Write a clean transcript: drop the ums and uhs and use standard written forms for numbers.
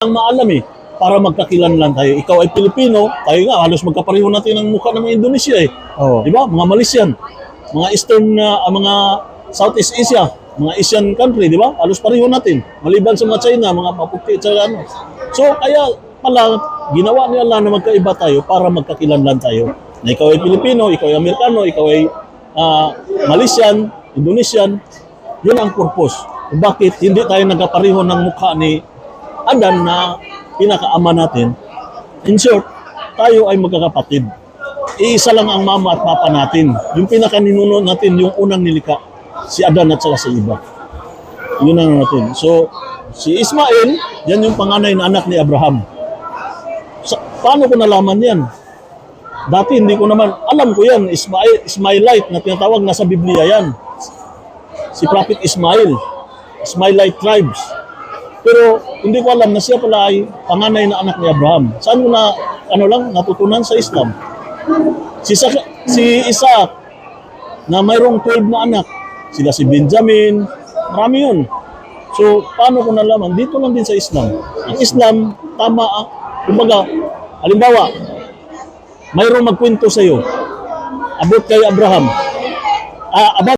ang maalam eh, para magkakilanlan tayo. Ikaw ay Pilipino, tayo nga, halos magkapareho natin ang mukha ng mga Indonesia eh. Oo. Di ba? Mga Malaysian, mga Eastern, mga Southeast Asia, mga Asian country, di ba? Halos pareho natin. Maliban sa mga China, mga maputi, ano. So, kaya pala, ginawa ni Allah na magkaiba tayo para magkakilanlan tayo. Na ikaw ay Pilipino, ikaw ay Amerikano, ikaw ay Malaysian, Indonesian, yun ang purpose. Bakit hindi tayo nagkapareho ng mukha ni Adan na pinakaama natin? In short, tayo ay magkakapatid. Iisa lang ang mama at papa natin. Yung pinakaninuno natin, yung unang nilikha, si Adan at saka si Eva. Yun ang natin. So, si Ismael, yan yung panganay na anak ni Abraham. Paano ko nalaman yan? Dati hindi ko naman, alam ko yan, Ismailite na tinatawag, nasa Biblia yan. Si Prophet Ismail, Ismailite tribes. Pero hindi ko alam na siya pala ay panganay na anak ni Abraham. Saan ko na, natutunan sa Islam? Si Isaac, na mayroong 12 na anak. Sila si Benjamin, marami yun. So, paano ko nalaman? Dito lang din sa Islam. Ang Islam, tama, kumbaga, halimbawa, mayroong magkwento sa iyo about kay Abraham. About